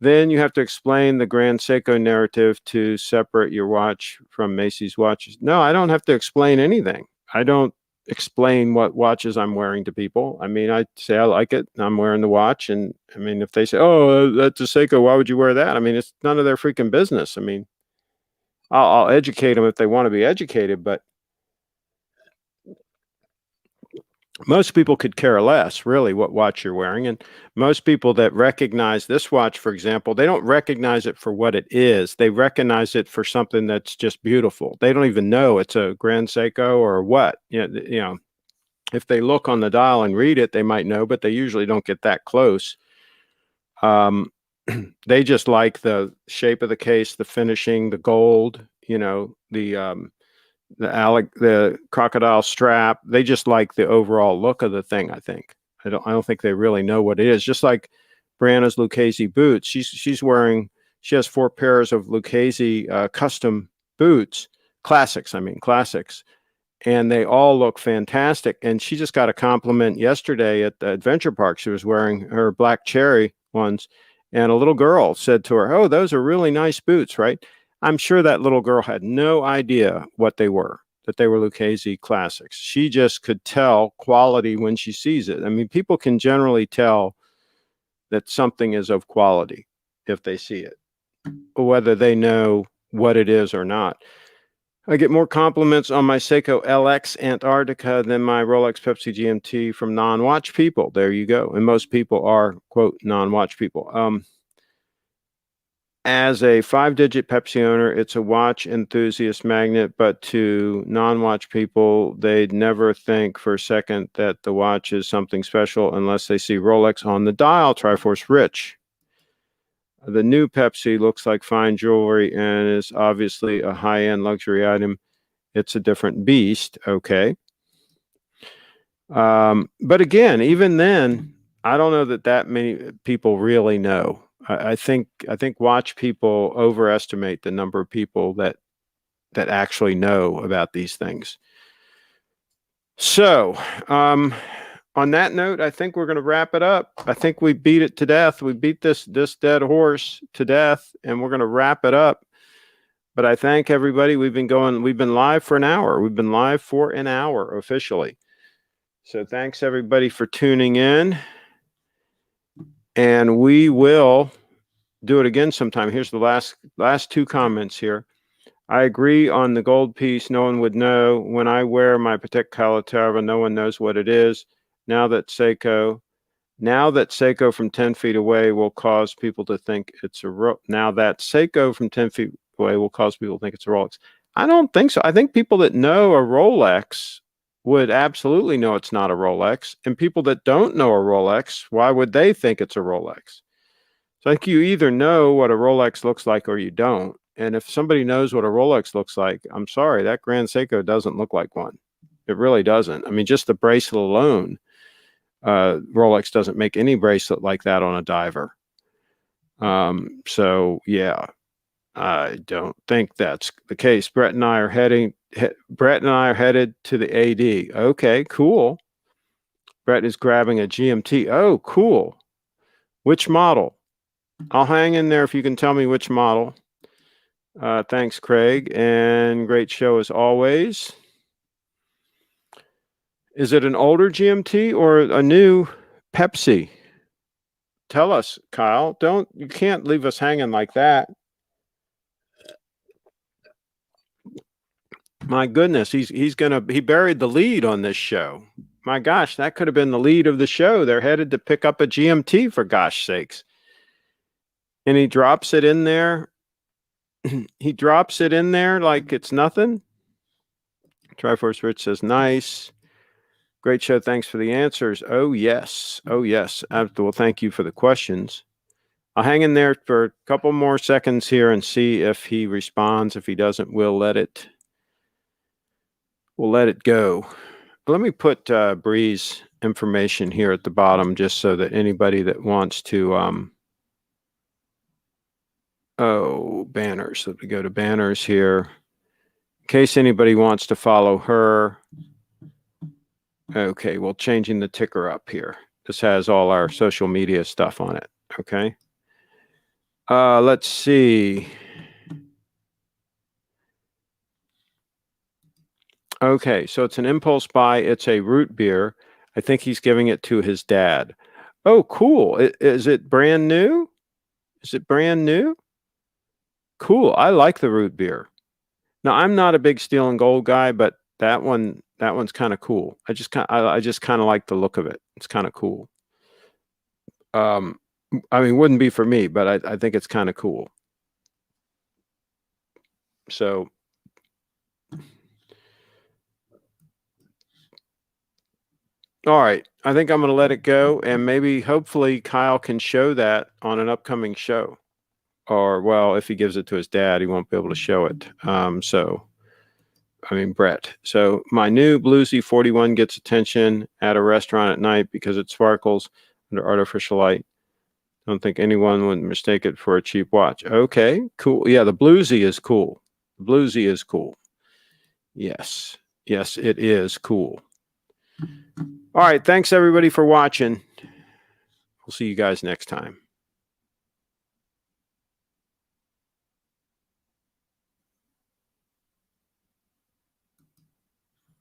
Speaker 1: Then you have to explain the Grand Seiko narrative to separate your watch from Macy's watches. No, I don't have to explain anything. I don't explain what watches I'm wearing to people. I mean, I say I like it, and I'm wearing the watch. And I mean, if they say, "Oh, that's a Seiko, why would you wear that?" I mean, it's none of their freaking business. I mean, I'll educate them if they want to be educated, but most people could care less, really, what watch you're wearing. And most people that recognize this watch, for example, they don't recognize it for what it is. They recognize it for something that's just beautiful. They don't even know it's a Grand Seiko or what. If they look on the dial and read it, they might know, but they usually don't get that close. They just like the shape of the case, the finishing, the gold, the crocodile strap. They just like the overall look of the thing. I think. I don't think they really know what it is. Just like Brianna's Lucchese boots. She has 4 pairs of Lucchese custom boots, classics. And they all look fantastic. And she just got a compliment yesterday at the Adventure Park. She was wearing her black cherry ones, and a little girl said to her, "Oh, those are really nice boots, right?" I'm sure that little girl had no idea what they were, that they were Lucchese classics. She just could tell quality when she sees it. I mean, people can generally tell that something is of quality if they see it, whether they know what it is or not. I get more compliments on my Seiko LX Antarctica than my Rolex Pepsi GMT from non-watch people. There you go. And most people are, quote, non-watch people. as a 5-digit Pepsi owner, it's a watch enthusiast magnet, but to non-watch people, they'd never think for a second that the watch is something special unless they see Rolex on the dial. Triforce Rich. The new Pepsi looks like fine jewelry and is obviously a high-end luxury item. It's a different beast. Okay. But again, even then, I don't know that many people really know. I think watch people overestimate the number of people that actually know about these things. So, on that note, I think we're going to wrap it up. I think we beat it to death. We beat this dead horse to death, and we're going to wrap it up. But I thank everybody. We've been live for an hour. We've been live for an hour officially. So thanks everybody for tuning in. And we will do it again sometime. Here's the last two comments here. I agree on the gold piece. No one would know. When I wear my Patek Philippe, no one knows what it is. Now that Seiko from 10 feet away will cause people to think it's a now that Seiko from 10 feet away will cause people to think it's a Rolex. I don't think so. I think people that know a Rolex would absolutely know it's not a Rolex. And people that don't know a Rolex, why would they think it's a Rolex? So I think you either know what a Rolex looks like or you don't. And if somebody knows what a Rolex looks like, I'm sorry, that Grand Seiko doesn't look like one. It really doesn't. I mean, just the bracelet alone, Rolex doesn't make any bracelet like that on a diver. So yeah, I don't think that's the case. Brett and I are headed to the AD. Okay, cool. Brett is grabbing a GMT. Oh, cool. Which model? I'll hang in there if you can tell me which model. Thanks, Craig, and great show as always. Is it an older GMT or a new Pepsi? Tell us, Kyle. You can't leave us hanging like that. My goodness, he buried the lead on this show. My gosh, that could have been the lead of the show. They're headed to pick up a GMT, for gosh sakes. And he drops it in there. He drops it in there like it's nothing. Triforce Rich says, nice. Great show. Thanks for the answers. Oh, yes. Oh, yes. Well, thank you for the questions. I'll hang in there for a couple more seconds here and see if he responds. If he doesn't, we'll let it go. Let me put Bree's information here at the bottom just so that anybody that wants to banners. Let me go to banners here. In case anybody wants to follow her. Okay, well, changing the ticker up here. This has all our social media stuff on it. Okay. Let's see. Okay, so it's an impulse buy. It's a root beer. I think he's giving it to his dad. Oh, cool. Is it brand new? Is it brand new? Cool. I like the root beer. Now, I'm not a big steel and gold guy, but that one's kind of cool. I just kind of like the look of it. It's kind of cool. I mean, wouldn't be for me, but I think it's kind of cool. So all right, I think I'm going to let it go, and maybe hopefully Kyle can show that on an upcoming show. Or, well, if he gives it to his dad, he won't be able to show it. Brett. So my new Bluesy 41 gets attention at a restaurant at night because it sparkles under artificial light. Don't think anyone would mistake it for a cheap watch. Okay, cool. Yeah, the Bluesy is cool. The Bluesy is cool. Yes, it is cool. All right, thanks everybody for watching. We'll see you guys next time.